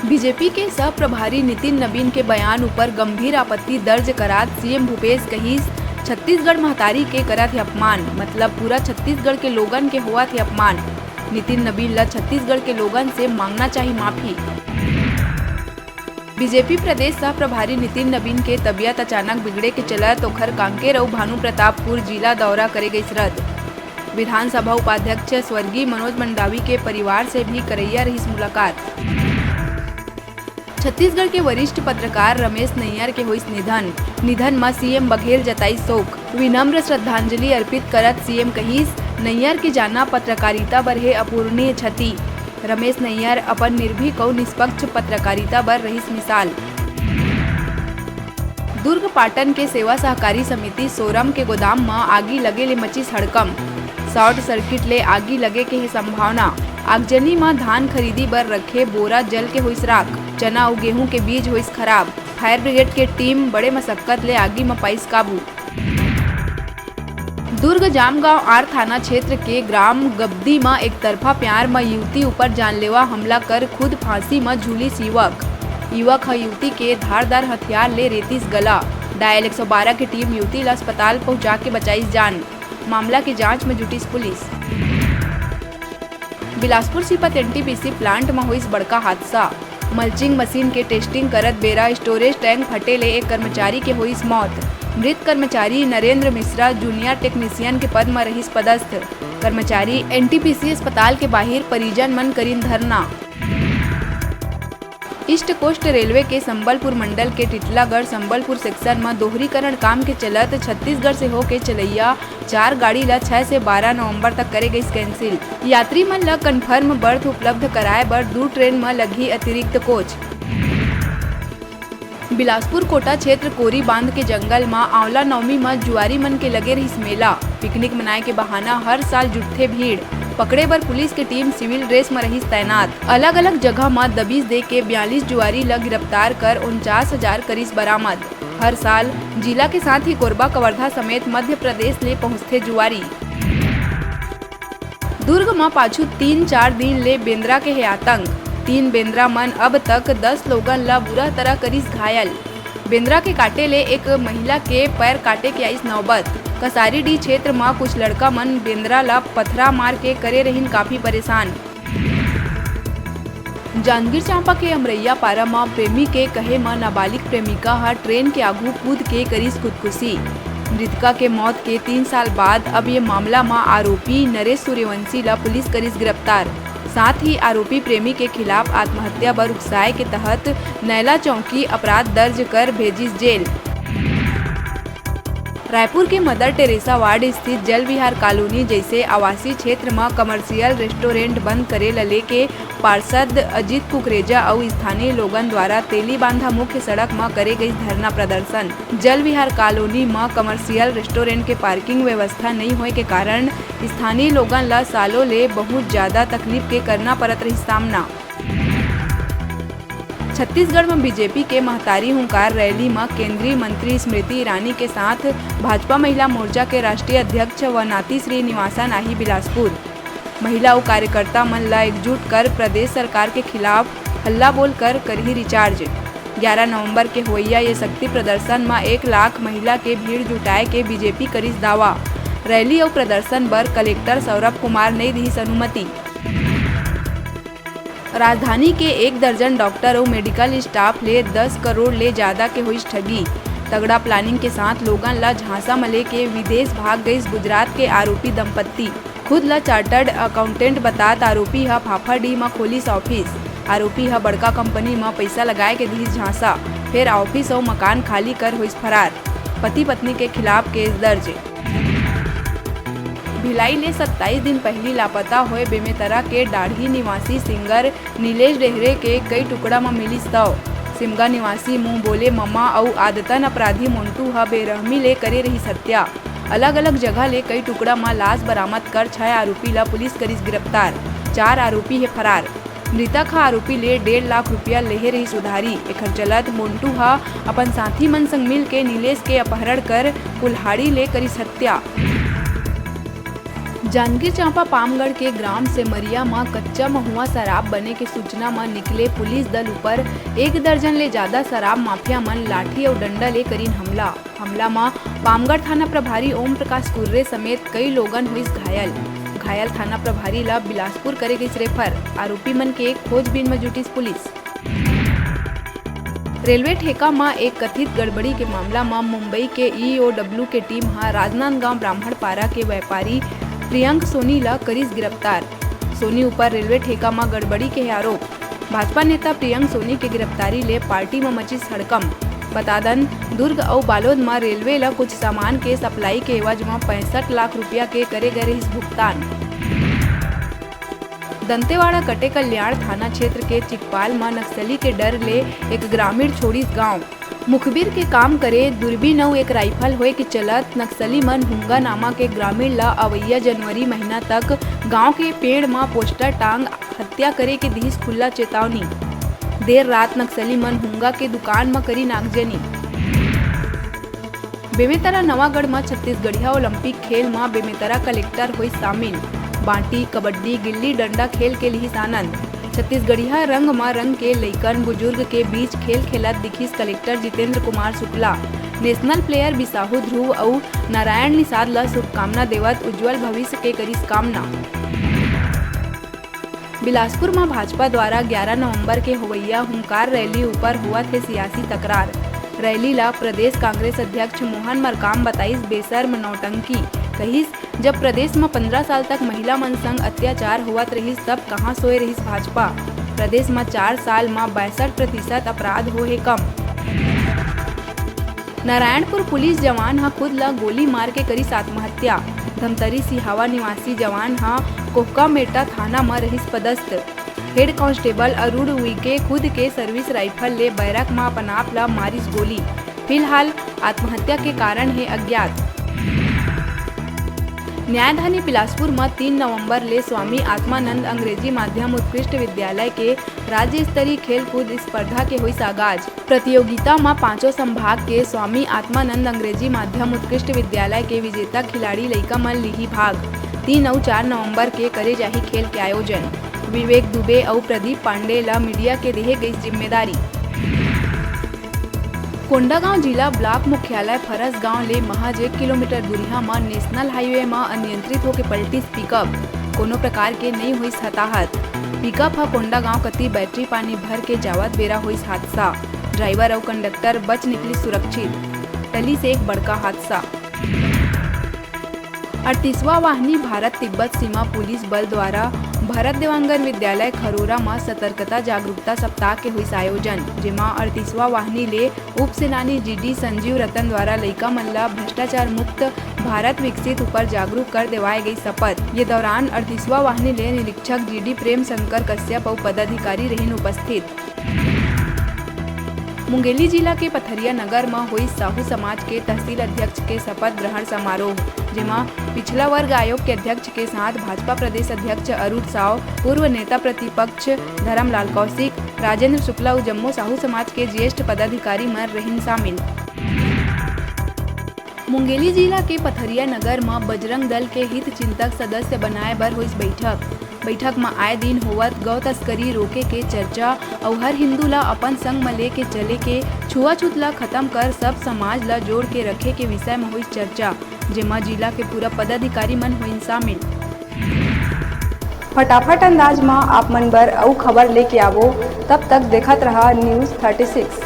BJP के सह प्रभारी नितिन नवीन के बयान ऊपर गंभीर आपत्ति दर्ज करात सीएम भूपेश कहिस छत्तीसगढ़ महतारी के करत है अपमान, मतलब पूरा छत्तीसगढ़ के लोगन के हुआ थे अपमान। नितिन नवीन ला छत्तीसगढ़ के लोगन से मांगना चाहिए माफी। बीजेपी प्रदेश सह प्रभारी नितिन नवीन के तबियत अचानक बिगड़े के चलत ओखर कांकेर और भानु प्रतापपुर जिला दौरा करे गई रद्द। विधानसभा उपाध्यक्ष स्वर्गीय मनोज मंडावी के परिवार से भी करैया रही मुलाकात। छत्तीसगढ़ के वरिष्ठ पत्रकार रमेश नैयर के हुई निधन में सीएम बघेल जताई शोक। विनम्र श्रद्धांजलि अर्पित करत सीएम कहिस नैयर के जाना पत्रकारिता बर है अपूरणीय क्षति। रमेश नैयर अपन निर्भीक और निष्पक्ष पत्रकारिता बर रहीस मिसाल। दुर्ग पाटन के सेवा सहकारी समिति सोरम के गोदाम में आगी लगे ले मचिस हड़कम। शॉर्ट सर्किट ले आगी लगे के है संभावना। आगजनी में धान खरीदी बर रखे बोरा जल के हुई राख। चना और गेहूं के बीज हुई खराब। फायर ब्रिगेड के टीम बड़े मशक्कत ले आगी में पाइस काबू। दुर्ग जामगांव आर थाना क्षेत्र के ग्राम गब्दी में एक तरफा प्यार में युवती ऊपर जानलेवा हमला कर खुद फांसी में झूलिस युवक युवती के धारदार हथियार ले रेतीस गला। डायल 112 की टीम युवती ला अस्पताल पहुंचा के बचाई जान। मामला की जांच में जुटी police. Bilaspur Sipat NTPC plant में हुई बड़का हादसा। मल्चिंग मशीन के टेस्टिंग करत बेरा स्टोरेज टैंक फटे ले एक कर्मचारी के हुई मौत। मृत कर्मचारी नरेंद्र मिश्रा जूनियर टेक्नीशियन के पद में रहीस पदस्थ। कर्मचारी एनटीपीसी अस्पताल के बाहर परिजन मन करीन धरना। ईस्ट कोस्ट रेलवे के संबलपुर मंडल के टिटलागढ़ संबलपुर सेक्शन में दोहरीकरण काम के चलत छत्तीसगढ़ से होके चलैया 4 गाड़ी ला 6 से 12 नवंबर तक करे गई कैंसिल। यात्री मन ला कन्फर्म बर्थ उपलब्ध कराए बर 2 ट्रेन में लगी अतिरिक्त कोच। बिलासपुर कोटा क्षेत्र कोरी बांध के जंगल में आंवला नवमी में जुआरी मन के लगे रही मेला। पिकनिक मनाए के बहाना हर साल जुटथे भीड़। पकड़े बर पुलिस की टीम सिविल ड्रेस में रही तैनात। अलग अलग जगह में दबिश दे के 42 जुआरी ला गिरफ्तार कर 49,000 करीस बरामद। हर साल जिला के साथ ही कोरबा कवर्धा समेत मध्य प्रदेश ले पहुंचते जुआरी। दुर्ग में पाछू 3-4 दिन ले बेंद्रा के है आतंक। 3 बेंद्रा मन अब तक 10 लोगन ला बुरा तरह करीस घायल। बेंद्रा के काटे ले एक महिला के पैर काटे के आइस नौबत। कसारीडीह क्षेत्र में कुछ लड़का मन बेंद्रा ला पथरा मार के करे रहीन काफी परेशान। जांजगीर चांपा के अमरैया पारा में प्रेमी के कहे में नाबालिग प्रेमिका हा ट्रेन के आगू कूद के करीस खुदकुशी। मृतका के मौत के 3 साल बाद अब ये मामला में आरोपी नरेश सूर्यवंशी ला पुलिस करीस गिरफ्तार। साथ ही आरोपी प्रेमी के खिलाफ आत्महत्या बर उकसाए के तहत नैला चौकी अपराध दर्ज कर भेजिस जेल। रायपुर के मदर टेरेसा वार्ड स्थित जल विहार कॉलोनी जैसे आवासीय क्षेत्र में कमर्शियल रेस्टोरेंट बंद करे लले के पार्षद अजीत कुकरेजा और स्थानीय लोगन द्वारा तेली बांधा मुख्य सड़क में करे गई धरना प्रदर्शन। जल विहार कॉलोनी में कमर्शियल रेस्टोरेंट के पार्किंग व्यवस्था नहीं होए के कारण स्थानीय लोगन ला सालों ले बहुत ज्यादा तकलीफ के करना पड़त रही सामना। छत्तीसगढ़ में बीजेपी के महतारी हुंकार रैली में केंद्रीय मंत्री स्मृति ईरानी के साथ भाजपा महिला मोर्चा के राष्ट्रीय अध्यक्ष व नाती श्रीनिवासन आई बिलासपुर। महिला और कार्यकर्ता मन ला एकजुट कर प्रदेश सरकार के खिलाफ हल्ला बोल कर करही रिचार्ज। 11 नवंबर के होइया ये शक्ति प्रदर्शन में 1 लाख महिला के भीड़ जुटाए के बीजेपी करीस दावा। रैली और प्रदर्शन बर कलेक्टर सौरभ कुमार ने दी अनुमति। राजधानी के 1 दर्जन डॉक्टर और मेडिकल स्टाफ ले 10 करोड़ ले ज्यादा के हुई ठगी। तगड़ा प्लानिंग के साथ लोगन ला झांसा में लेके विदेश भाग गई गुजरात के आरोपी दंपत्ति। खुद ला चार्टर्ड अकाउंटेंट बतात आरोपी हा फाफाडीह में खोलिस ऑफिस। आरोपी हा बड़का कंपनी में पैसा लगाए के दी झांसा, फिर ऑफिस और मकान खाली कर हुई फरार। पति पत्नी के खिलाफ केस दर्ज। भिलाई ले 27 दिन पहली लापता हुए बेमेतरा के डाढ़ी निवासी सिंगर नीलेश डेहरे के कई टुकड़ा में मिली शव। सिमगा निवासी मुंह बोले मम्मा और आदतन अपराधी मोन्टू हा बेरहमी ले करे रही हत्या। अलग अलग जगह ले कई टुकड़ा में लाश बरामद कर 6 आरोपी ला पुलिस करीस गिरफ्तार। 4 आरोपी है फरार। मृतक हा आरोपी ले 1.5 लाख रुपया लेहे रही सुधारी। एखर चलत मोन्टू हा अपन साथी मन संग मिल के नीलेश के अपहरण कर कुल्हाड़ी ले करीस हत्या। जांजगीर चांपा पामगढ़ के ग्राम सेमरिया में कच्चा महुआ शराब बने के सूचना में निकले पुलिस दल ऊपर 1 दर्जन ले ज्यादा शराब माफिया मन लाठी और डंडा ले करीन हमला में पामगढ़ थाना प्रभारी ओम प्रकाश कुर्रे समेत कई लोगन हुई घायल थाना प्रभारी ला बिलासपुर करे गई रेफर। आरोपी मन के खोजबीन में जुटी पुलिस। रेलवे ठेका में एक कथित गड़बड़ी के मामला में मुंबई के EOW के टीम राजनांदगांव ब्राह्मणपारा के व्यापारी प्रियंक सोनी ला करीस गिरफ्तार। सोनी ऊपर रेलवे ठेका में गड़बड़ी के आरोप। भाजपा नेता प्रियंक सोनी के गिरफ्तारी ले पार्टी में मची हड़कंप। बतादन दुर्ग और बालोद में रेलवे ला कुछ सामान के सप्लाई के एवज में 65 लाख रुपया के करे गए भुगतान। दंतेवाड़ा कटे कल्याण थाना क्षेत्र के चिकपाल में नक्सली के डर ले एक ग्रामीण छोड़ीस गांव मुखबिर के काम करे दूरबीन और एक राइफल होए के चलत नक्सली मन हुंगा नामा के ग्रामीण ला अवैया जनवरी महीना तक गांव के पेड़ में पोस्टर टांग हत्या करे के दिस खुला चेतावनी। देर रात नक्सली मन हुंगा के दुकान में करी नागजनी। बेमेतरा नवागढ़ में छत्तीसगढ़िया ओलंपिक खेल में बेमेतरा कलेक्टर हुई शामिल। बांटी कबड्डी गिल्ली डंडा खेल के लिए आनंद। छत्तीसगढ़िया रंग में रंग के लइकन बुजुर्ग के बीच खेल खेलत दिखिस collector Jitendra Kumar Shukla. National player Bisahu Dhruv और नारायण निषाद ला शुभकामना देवत उज्जवल भविष्य के करीस कामना। बिलासपुर में भाजपा द्वारा 11 नवंबर के होवैया हुंकार रैली ऊपर हुआ थे सियासी तकरार। रैली ला प्रदेश कांग्रेस अध्यक्ष मोहन मरकाम बताइस बेशर्म नौटंकी। कहिस जब प्रदेश में 15 साल तक महिला मन संग अत्याचार होवत रहिस तब कहां सोए रहिस भाजपा। प्रदेश में 4 साल में 62% अपराध होए कम। नारायणपुर पुलिस जवान हा खुद ला गोली मार के करीस आत्महत्या। धमतरी सिहावा निवासी जवान हा कोहका मेटा थाना में रहिस पदस्थ। हेड कांस्टेबल अरुण उइके खुद के सर्विस राइफल ले बैरक में अपन आप ला मारिस गोली। फिलहाल आत्महत्या के कारण है अज्ञात। न्यायधानी बिलासपुर में 3 नवंबर ले स्वामी आत्मानंद अंग्रेजी माध्यम उत्कृष्ट विद्यालय के राज्य स्तरीय खेल कूद स्पर्धा के हुई आगाज। प्रतियोगिता में 5 संभाग के स्वामी आत्मानंद अंग्रेजी माध्यम उत्कृष्ट विद्यालय के विजेता खिलाड़ी लइका मन लिही भाग। 3 और 4 नवंबर के करे जाही खेल के आयोजन। विवेक दुबे और प्रदीप पांडे ला मीडिया के देहे गई जिम्मेदारी। कोंडागांव जिला ब्लॉक मुख्यालय फरस गांव ले महज 1 किलोमीटर दूरिया में नेशनल हाईवे में अनियंत्रित होकर पलटिस पिकअप। कोनो प्रकार के नहीं हुई हताहत। पिकअप हा कोंडागांव कती बैटरी पानी भर के जावत बेरा हुई हादसा। ड्राइवर और कंडक्टर बच निकली सुरक्षित। टली से एक बड़का हादसा। 38वां वाहिनी भारत तिब्बत सीमा पुलिस बल द्वारा भरत देवांगन विद्यालय खरोरा में सतर्कता जागरूकता सप्ताह के हुई आयोजन। जेमा 38वां वाहिनी ले उप सेनानी GD संजीव रतन द्वारा लइका मन ला भ्रष्टाचार मुक्त भारत विकसित ऊपर जागरूक कर देवाए गई शपथ। ये दौरान 38वां वाहिनी ले निरीक्षक GD प्रेम शंकर कश्यप और पदाधिकारी रहीन उपस्थित। मुंगेली जिला के पथरिया नगर में हुई साहू समाज के तहसील अध्यक्ष के शपथ ग्रहण समारोह। जेमा पिछला वर्ग आयोग के अध्यक्ष के साथ भाजपा प्रदेश अध्यक्ष अरुण साव, पूर्व नेता प्रतिपक्ष धर्मलाल कौशिक, राजेंद्र शुक्ला और जम्मू साहू समाज के ज्येष्ठ पदाधिकारी मर रहीन शामिल। मुंगेली जिला के पथरिया नगर में बजरंग दल के हित चिंतक सदस्य बनाए बर हुई बैठक में आए दिन होवत गौ तस्करी रोके के चर्चा और हर हिंदू ला अपन संग में लेके चले के छुआछूत ला खत्म कर सब समाज ला जोड़ के रखे के विषय में हुई चर्चा। जेमा जिला के पूरा पदाधिकारी मन हुई शामिल। फटाफट अंदाज में आप मन बर अउ खबर लेके आवो। तब तक देखत रहा News 36।